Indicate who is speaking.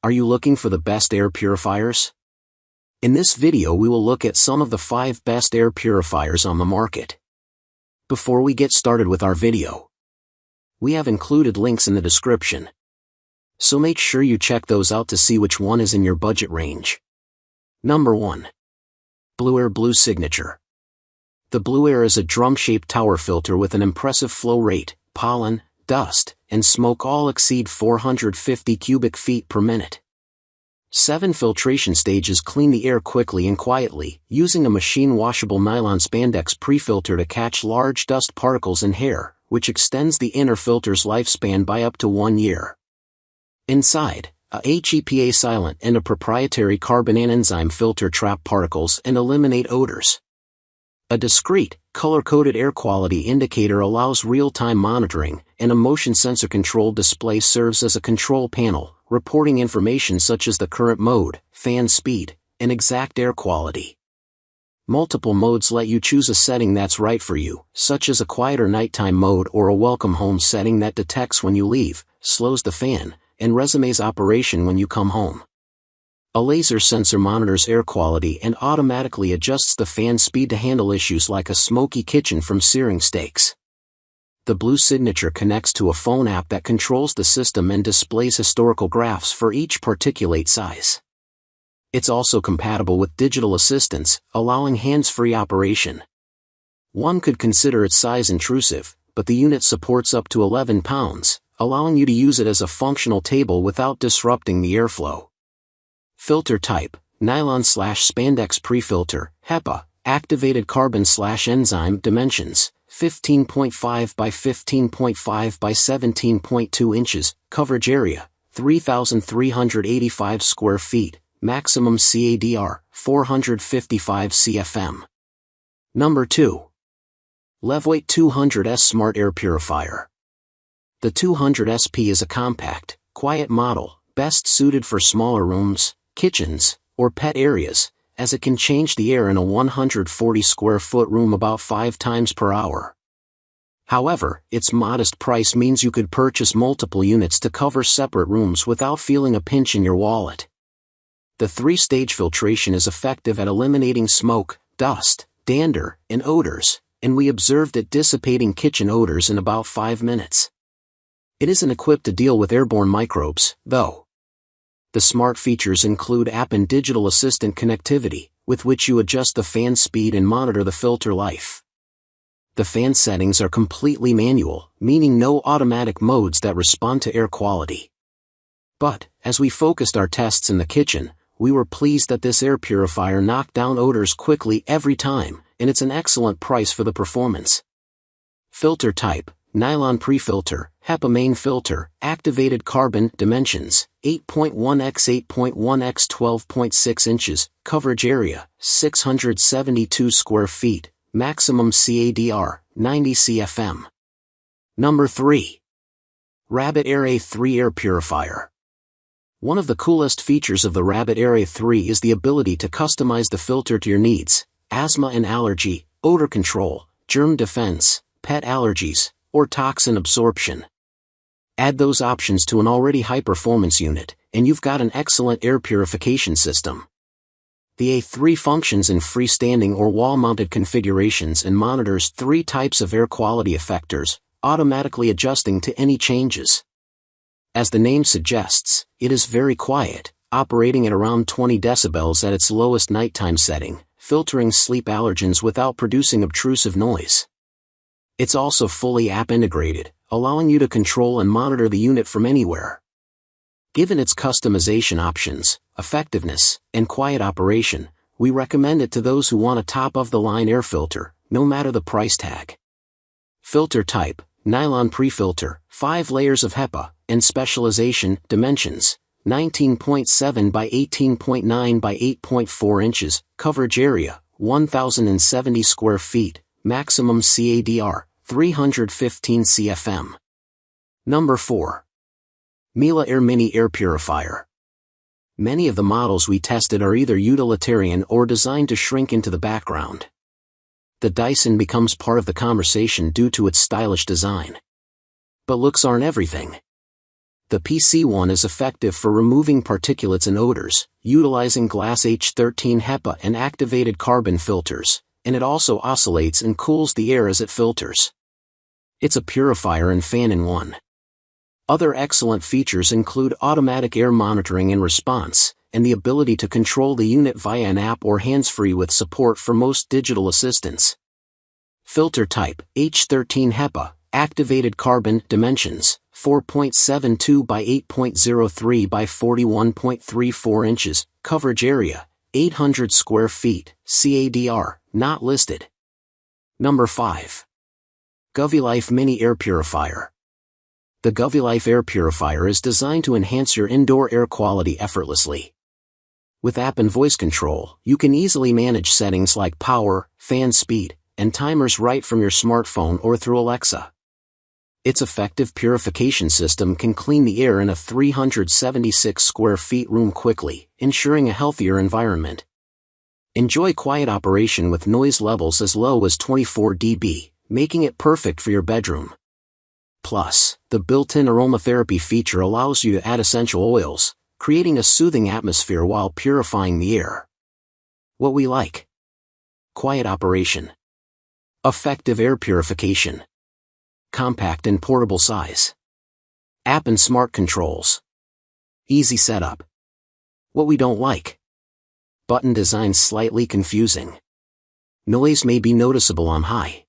Speaker 1: Are you looking for the best air purifiers? In this video we will look at some of the 5 best air purifiers on the market. Before we get started with our video, we have included links in the description, so make sure you check those out to see which one is in your budget range. Number 1. Blueair Blue Signature. The Blueair is a drum-shaped tower filter with an impressive flow rate. Pollen, dust, and smoke all exceed 450 cubic feet per minute. 7 filtration stages clean the air quickly and quietly, using a machine-washable nylon spandex pre-filter to catch large dust particles and hair, which extends the inner filter's lifespan by up to 1 year. Inside, a HEPA silent and a proprietary carbon enzyme filter trap particles and eliminate odors. A discrete, color-coded air quality indicator allows real-time monitoring, and a motion sensor control display serves as a control panel, reporting information such as the current mode, fan speed, and exact air quality. Multiple modes let you choose a setting that's right for you, such as a quieter nighttime mode or a welcome home setting that detects when you leave, slows the fan, and resumes operation when you come home. A laser sensor monitors air quality and automatically adjusts the fan speed to handle issues like a smoky kitchen from searing steaks. The Blue Signature connects to a phone app that controls the system and displays historical graphs for each particulate size. It's also compatible with digital assistants, allowing hands-free operation. One could consider its size intrusive, but the unit supports up to 11 pounds, allowing you to use it as a functional table without disrupting the airflow. Filter type, nylon/spandex pre-filter, HEPA, activated carbon/enzyme. Dimensions, 15.5 by 15.5 by 17.2 inches, coverage area, 3,385 square feet, maximum CADR, 455 CFM. Number 2. Levoit 200S Smart Air Purifier. The 200SP is a compact, quiet model, best suited for smaller rooms, kitchens, or pet areas, as it can change the air in a 140 square foot room about 5 times per hour. However, its modest price means you could purchase multiple units to cover separate rooms without feeling a pinch in your wallet. The 3-stage filtration is effective at eliminating smoke, dust, dander, and odors, and we observed it dissipating kitchen odors in about 5 minutes. It isn't equipped to deal with airborne microbes, though. The smart features include app and digital assistant connectivity, with which you adjust the fan speed and monitor the filter life. The fan settings are completely manual, meaning no automatic modes that respond to air quality. But, as we focused our tests in the kitchen, we were pleased that this air purifier knocked down odors quickly every time, and it's an excellent price for the performance. Filter type, nylon pre-filter, HEPA main filter, activated carbon. Dimensions, 8.1 x 8.1 x 12.6 inches, coverage area, 672 square feet, maximum CADR, 90 CFM. Number 3. Rabbit Air A3 Air Purifier. One of the coolest features of the Rabbit Air A3 is the ability to customize the filter to your needs: asthma and allergy, odor control, germ defense, pet allergies, or toxin absorption. Add those options to an already high-performance unit, and you've got an excellent air purification system. The A3 functions in freestanding or wall-mounted configurations and monitors 3 types of air quality effectors, automatically adjusting to any changes. As the name suggests, it is very quiet, operating at around 20 decibels at its lowest nighttime setting, filtering sleep allergens without producing obtrusive noise. It's also fully app integrated, allowing you to control and monitor the unit from anywhere. Given its customization options, effectiveness, and quiet operation, we recommend it to those who want a top-of-the-line air filter, no matter the price tag. Filter type, nylon pre-filter, 5 layers of HEPA, and specialization. Dimensions, 19.7 by 18.9 by 8.4 inches, coverage area, 1,070 square feet, maximum CADR, 315 CFM. Number 4. Mila Air Mini Air Purifier. Many of the models we tested are either utilitarian or designed to shrink into the background. The Dyson becomes part of the conversation due to its stylish design. But looks aren't everything. The PC one is effective for removing particulates and odors, utilizing glass H13 HEPA and activated carbon filters, and it also oscillates and cools the air as it filters. It's a purifier and fan in one. Other excellent features include automatic air monitoring and response, and the ability to control the unit via an app or hands-free with support for most digital assistants. Filter type, H13 HEPA, activated carbon, dimensions, 4.72 by 8.03 by 41.34 inches, coverage area, 800 square feet, CADR, not listed. Number 5. GoveeLife Mini Air Purifier. The GoveeLife Air Purifier is designed to enhance your indoor air quality effortlessly. With app and voice control, you can easily manage settings like power, fan speed, and timers right from your smartphone or through Alexa. Its effective purification system can clean the air in a 376 square feet room quickly, ensuring a healthier environment. Enjoy quiet operation with noise levels as low as 24 dB, making it perfect for your bedroom. Plus, the built-in aromatherapy feature allows you to add essential oils, creating a soothing atmosphere while purifying the air. What we like: quiet operation, effective air purification, compact and portable size, app and smart controls, easy setup. What we don't like: button design slightly confusing. Noise may be noticeable on high.